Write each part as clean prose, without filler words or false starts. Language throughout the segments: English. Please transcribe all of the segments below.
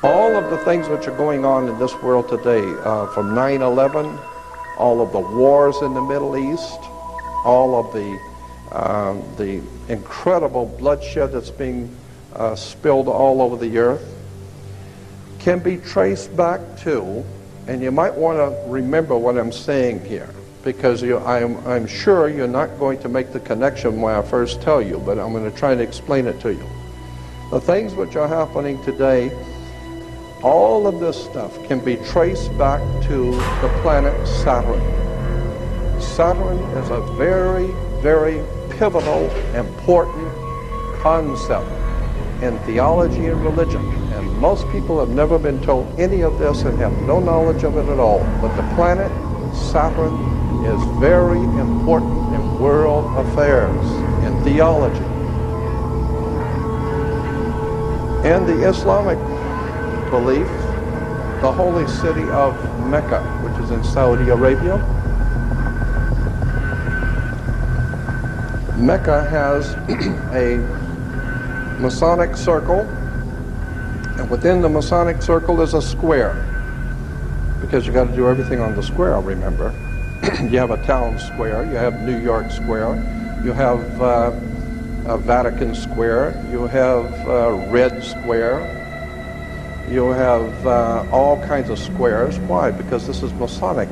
All of the things which are going on in this world today, from 9/11, all of the wars in the Middle East, all of the incredible bloodshed that's being spilled all over the earth, can be traced back to, and you might want to remember what I'm saying here, because I'm sure you're not going to make the connection when I first tell you, but I'm going to try to explain it to you. The things which are happening today, all of this stuff can be traced back to the planet Saturn. Saturn is a very, very pivotal, important concept in theology and religion. And most people have never been told any of this and have no knowledge of it at all. But the planet Saturn is very important in world affairs, in theology. In the Islamic belief, the holy city of Mecca, which is in Saudi Arabia, Mecca has a Masonic circle, and within the Masonic circle is a square, because you got to do everything on the square, remember. You have a town square, you have New York Square, you have Vatican Square, you have Red Square, you have all kinds of squares. Why? Because this is Masonic,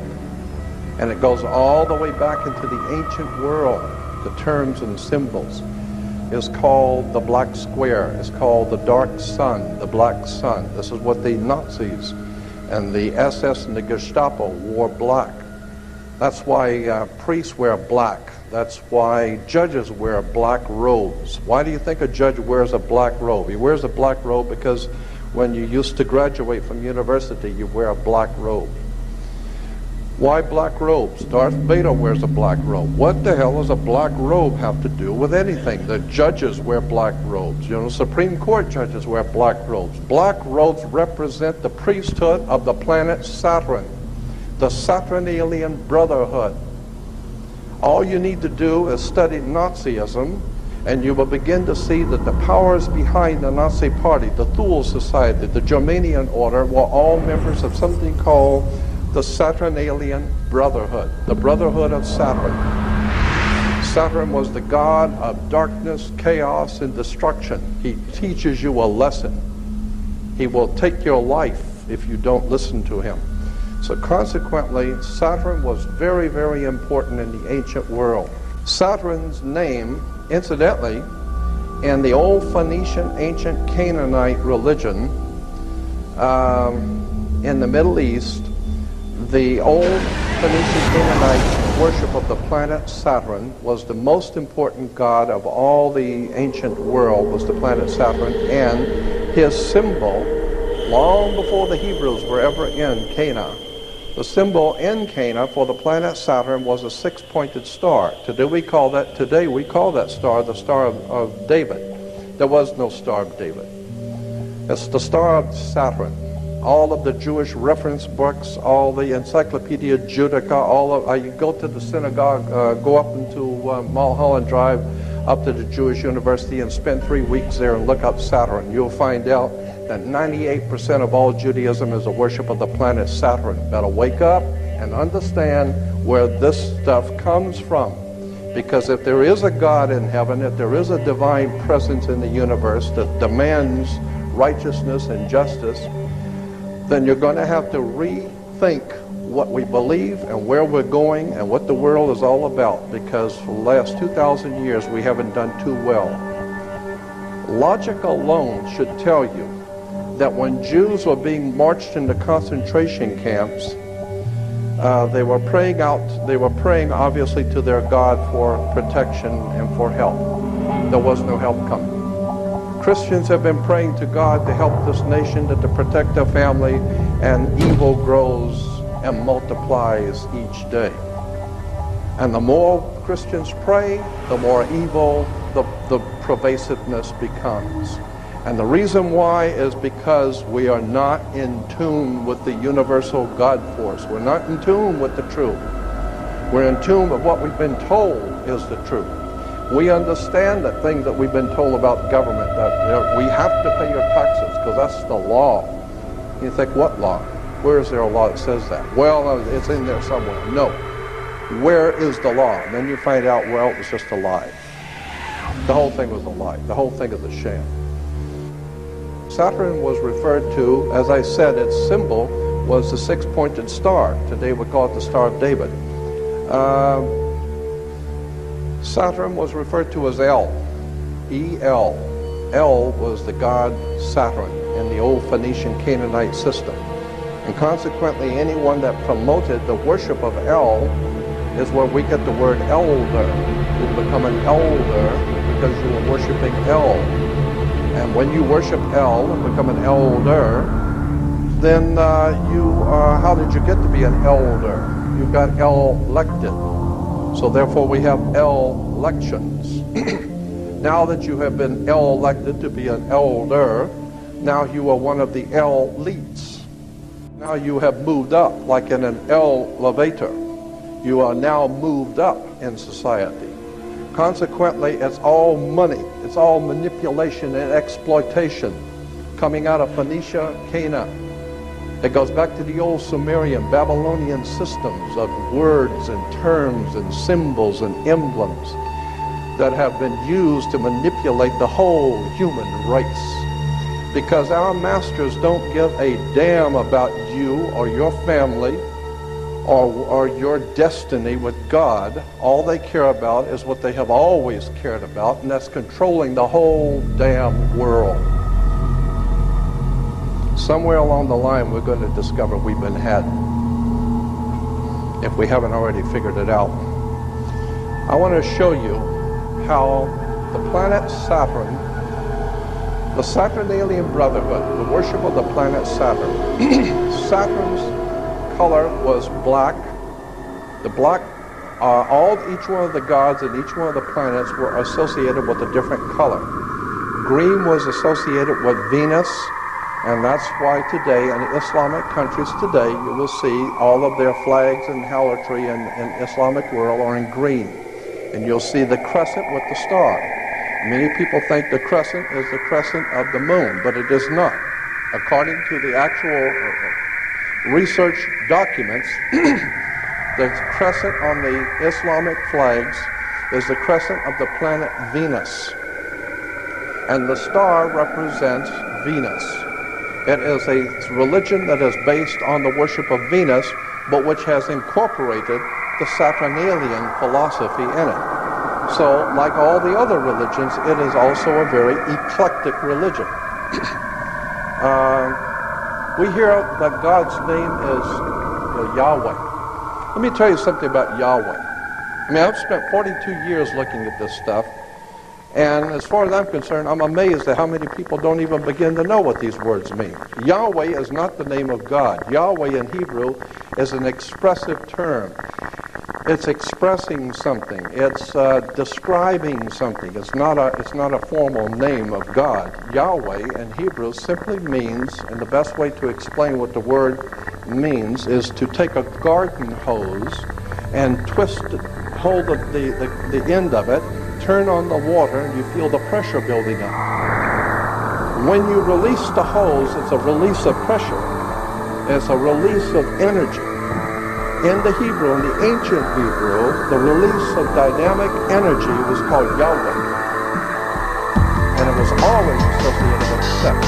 and it goes all the way back into the ancient world. The terms and symbols is called the Black Square. It's called the Dark Sun, the Black Sun. This is what the Nazis and the SS and the Gestapo wore black. That's why priests wear black. That's why judges wear black robes. Why do you think a judge wears a black robe? He wears a black robe because when you used to graduate from university, you wear a black robe. Why black robes? Darth Vader wears a black robe. What the hell does a black robe have to do with anything? The judges wear black robes. You know, Supreme Court judges wear black robes. Black robes represent the priesthood of the planet Saturn, the Saturnalian Brotherhood. All you need to do is study Nazism, and you will begin to see that the powers behind the Nazi Party, the Thule Society, the Germanian Order, were all members of something called the Saturnalian Brotherhood, the Brotherhood of Saturn. Saturn was the god of darkness, chaos, and destruction. He teaches you a lesson. He will take your life if you don't listen to him. So consequently, Saturn was very, very important in the ancient world. Saturn's name, incidentally, in the old Phoenician, ancient Canaanite religion in the Middle East, the old Phoenician Canaanite worship of the planet Saturn was the most important god of all the ancient world, was the planet Saturn, and his symbol, long before the Hebrews were ever in Canaan, the symbol in Canaan for the planet Saturn was a six-pointed star. Today we call that star the Star of David. There was no Star of David. It's the Star of Saturn. All of the Jewish reference books, all the Encyclopedia Judaica, you go to the synagogue, go up into Mulholland Drive, up to the Jewish University and spend 3 weeks there and look up Saturn. You'll find out that 98% of all Judaism is a worship of the planet Saturn. Better wake up and understand where this stuff comes from. Because if there is a God in heaven, if there is a divine presence in the universe that demands righteousness and justice, then you're going to have to rethink what we believe and where we're going and what the world is all about, because for the last 2,000 years we haven't done too well. Logic alone should tell you that when Jews were being marched into concentration camps, they were praying obviously to their God for protection and for help. There was no help coming. Christians have been praying to God to help this nation, to protect their family, and evil grows and multiplies each day. And the more Christians pray, the more evil the pervasiveness becomes. And the reason why is because we are not in tune with the universal God force. We're not in tune with the truth. We're in tune with what we've been told is the truth. We understand that thing that we've been told about government, that we have to pay your taxes because that's the law. You think, what law? Where is there a law that says that? Well, it's in there somewhere. No. Where is the law? And then you find out, well, it was just a lie. The whole thing was a lie. The whole thing is a sham. Saturn was referred to, as I said, its symbol was the six-pointed star. Today we call it the Star of David. Saturn was referred to as El, E-L. El was the god Saturn in the old Phoenician Canaanite system. And consequently, anyone that promoted the worship of El is where we get the word elder. You become an elder because you were worshiping El. And when you worship El and become an elder, then how did you get to be an elder? You got elected. So therefore we have elections. Now that you have been elected to be an elder, now you are one of the elites. Now you have moved up, like in an elevator. You are now moved up in society. Consequently, it's all money. It's all manipulation and exploitation coming out of Phoenicia, Canaan. It goes back to the old Sumerian, Babylonian systems of words and terms and symbols and emblems that have been used to manipulate the whole human race. Because our masters don't give a damn about you or your family or your destiny with God. All they care about is what they have always cared about, and that's controlling the whole damn world. Somewhere along the line, we're going to discover we've been had, if we haven't already figured it out. I want to show you how the planet Saturn, the Saturnalian Brotherhood, the worship of the planet Saturn, Saturn's color was black. The black, each one of the gods and each one of the planets were associated with a different color. Green was associated with Venus, and that's why today in Islamic countries today you will see all of their flags and harlotry in Islamic world are in green. And you'll see the crescent with the star. Many people think the crescent is the crescent of the moon, but it is not. According to the actual research documents, the crescent on the Islamic flags is the crescent of the planet Venus. And the star represents Venus. It is a religion that is based on the worship of Venus, but which has incorporated the Saturnalian philosophy in it. So, like all the other religions, it is also a very eclectic religion. We hear that God's name is Yahweh. Let me tell you something about Yahweh. I mean, I've spent 42 years looking at this stuff, and as far as I'm concerned, I'm amazed at how many people don't even begin to know what these words mean. Yahweh is not the name of God. Yahweh in Hebrew is an expressive term. It's expressing something. It's describing something. It's not a formal name of God. Yahweh in Hebrew simply means, and the best way to explain what the word means is to take a garden hose and hold the end of it, turn on the water, and you feel the pressure building up. When you release the hose, it's a release of pressure. It's a release of energy. In the Hebrew, in the ancient Hebrew, the release of dynamic energy was called Yahweh. And it was always associated with sex.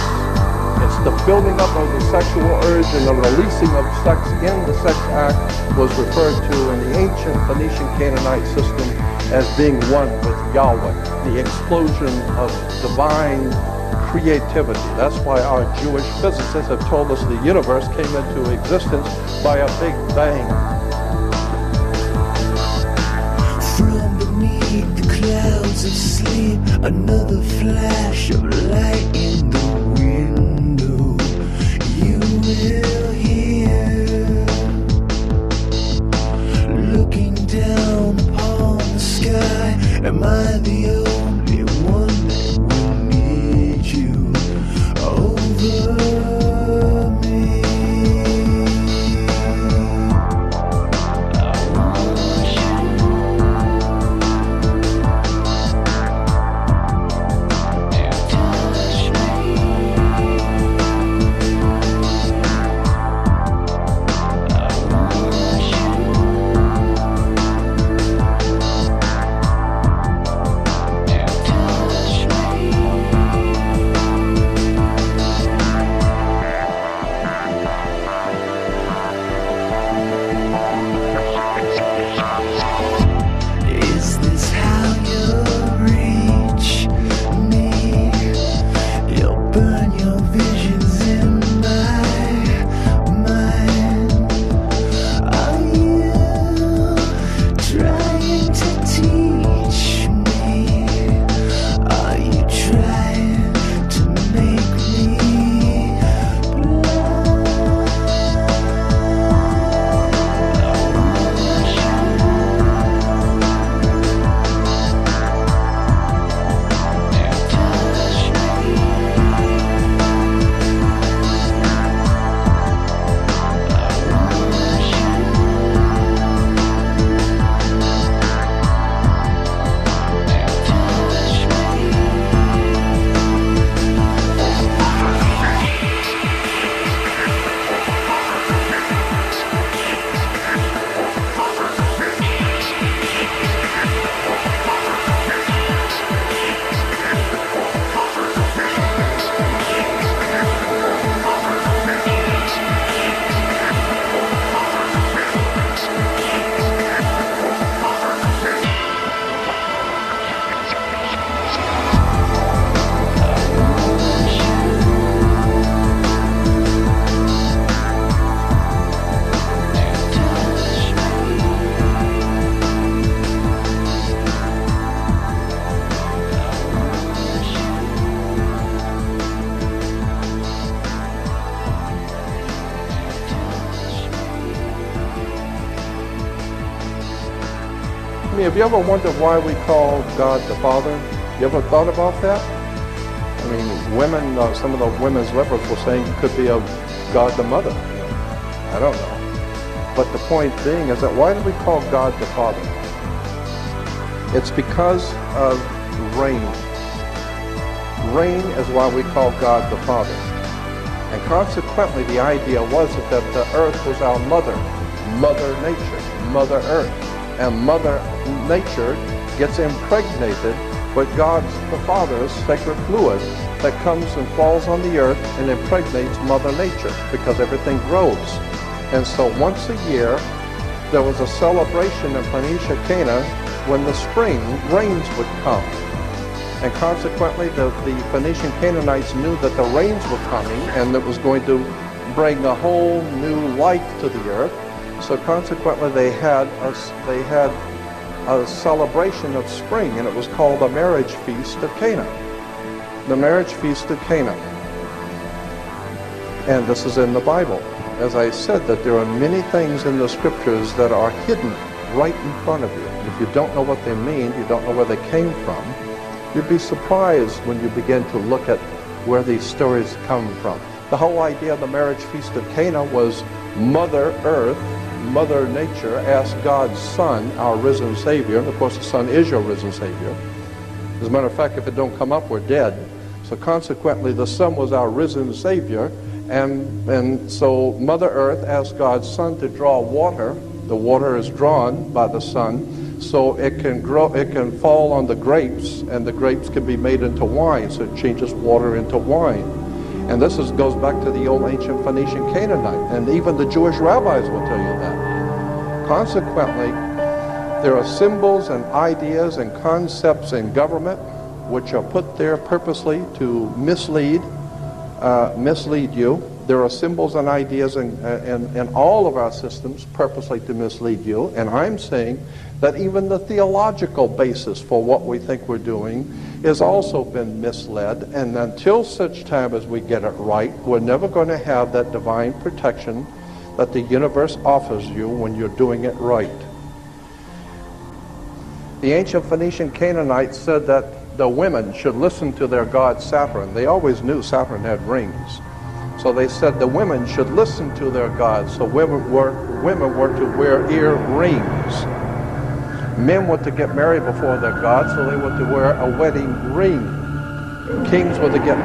It's the building up of the sexual urge, and the releasing of sex in the sex act was referred to in the ancient Phoenician Canaanite system as being one with Yahweh, the explosion of divine creativity. That's why our Jewish physicists have told us the universe came into existence by a big bang. From beneath the clouds of sleep, another flash of light in the window. You will hear, looking down upon the sky. Am I the only one that will need you over me? I want you to touch me. mean, have you ever wondered why we call God the Father? You ever thought about that? I mean, women, some of the women's liberals were saying it could be of God the Mother. I don't know. But the point being is that why do we call God the Father? It's because of rain. Rain is why we call God the Father. And consequently, the idea was that the earth was our mother, Mother Nature, Mother Earth. And Mother Nature gets impregnated with God's, the Father's, sacred fluid that comes and falls on the earth and impregnates Mother Nature because everything grows. And so once a year, there was a celebration in Phoenicia, Cana, when the spring rains would come. And consequently, the Phoenician Canaanites knew that the rains were coming and it was going to bring a whole new life to the earth. So consequently, they had a celebration of spring, and it was called the marriage feast of Cana. The marriage feast of Cana. And this is in the Bible. As I said, that there are many things in the scriptures that are hidden right in front of you. If you don't know what they mean, you don't know where they came from, you'd be surprised when you begin to look at where these stories come from. The whole idea of the marriage feast of Cana was Mother Earth, Mother Nature asked God's Son, our risen Savior, and of course the Son is your risen Savior. As a matter of fact, if it don't come up, we're dead. So consequently, the Son was our risen Savior, and so Mother Earth asked God's Son to draw water. The water is drawn by the Son, so it can grow, it can fall on the grapes, and the grapes can be made into wine, so it changes water into wine. And this goes back to the old ancient Phoenician Canaanite, and even the Jewish rabbis will tell you that. Consequently, there are symbols and ideas and concepts in government which are put there purposely to mislead you. There are symbols and ideas in all of our systems purposely to mislead you. And I'm saying that even the theological basis for what we think we're doing has also been misled. And until such time as we get it right, we're never going to have that divine protection that the universe offers you when you're doing it right. The ancient Phoenician Canaanites said that the women should listen to their god Saturn. They always knew Saturn had rings. So they said the women should listen to their gods. So women were to wear ear rings. Men were to get married before their gods, so they were to wear a wedding ring. Kings were to get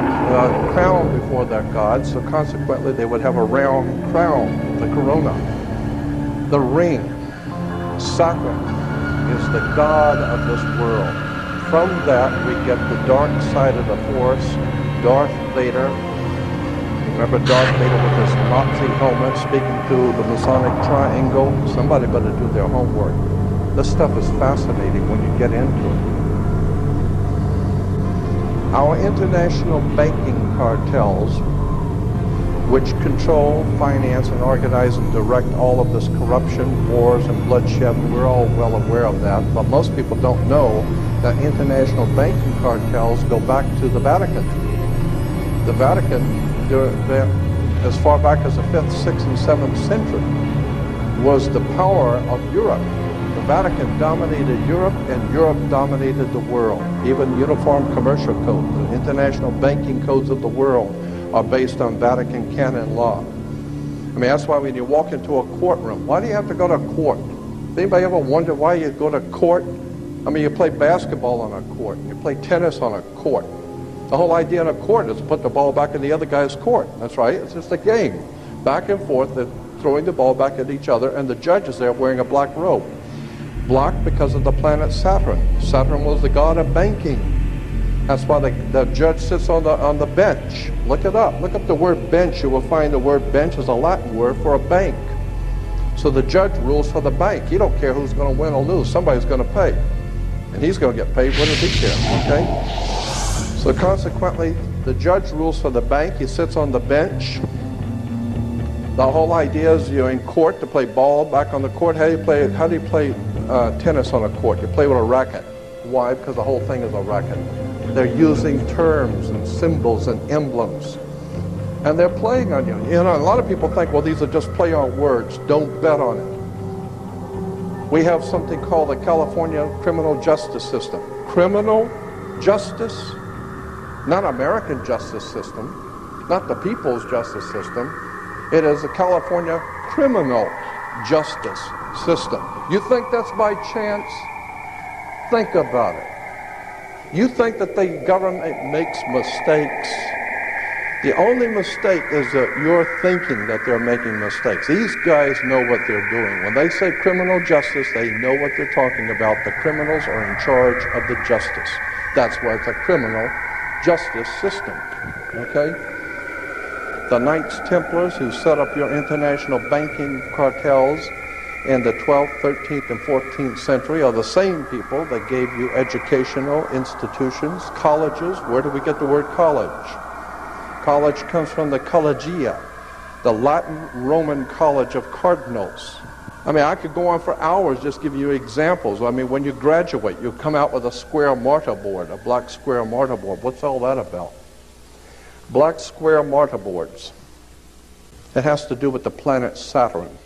crowned before their gods, so consequently they would have a round crown, the corona. The ring, Saturn, is the god of this world. From that we get the dark side of the Force, Darth Vader. Remember Darth Vader with his Nazi helmet speaking to the Masonic triangle? Somebody better do their homework. This stuff is fascinating when you get into it. Our international banking cartels, which control, finance, and organize and direct all of this corruption, wars, and bloodshed, we're all well aware of that, but most people don't know that international banking cartels go back to the Vatican. The Vatican, as far back as the 5th, 6th, and 7th century, was the power of Europe. The Vatican dominated Europe, and Europe dominated the world. Even Uniform Commercial Code, the international banking codes of the world, are based on Vatican canon law. I mean, that's why when you walk into a courtroom, why do you have to go to court? Does anybody ever wonder why you go to court? I mean, you play basketball on a court, you play tennis on a court. The whole idea on a court is to put the ball back in the other guy's court. That's right, it's just a game. Back and forth, they're throwing the ball back at each other, and the judge is there wearing a black robe. Black because of the planet Saturn. Saturn was the god of banking. That's why the judge sits on the bench. Look it up. Look up the word bench. You will find the word bench is a Latin word for a bank. So the judge rules for the bank. He don't care who's going to win or lose. Somebody's going to pay. And he's going to get paid. What does he care? Okay? So consequently, the judge rules for the bank. He sits on the bench. The whole idea is you're in court to play ball back on the court. How do you play tennis on a court? You play with a racket. Why? Because the whole thing is a racket. They're using terms and symbols and emblems. And they're playing on you. You know, a lot of people think, well, these are just play on words. Don't bet on it. We have something called the California criminal justice system. Criminal justice, not American justice system, not the people's justice system. It is the California criminal justice system. You think that's by chance? Think about it. You think that the government makes mistakes? The only mistake is that you're thinking that they're making mistakes. These guys know what they're doing. When they say criminal justice, they know what they're talking about. The criminals are in charge of the justice. That's why it's a criminal justice system. Okay? The Knights Templars who set up your international banking cartels in the 12th, 13th, and 14th century are the same people that gave you educational institutions, colleges. Where do we get the word college? College comes from the collegia, the Latin Roman college of cardinals. I mean, I could go on for hours just giving you examples. I mean, when you graduate, you come out with a square mortarboard, a black square mortarboard. What's all that about? Black square mortarboards. It has to do with the planet Saturn.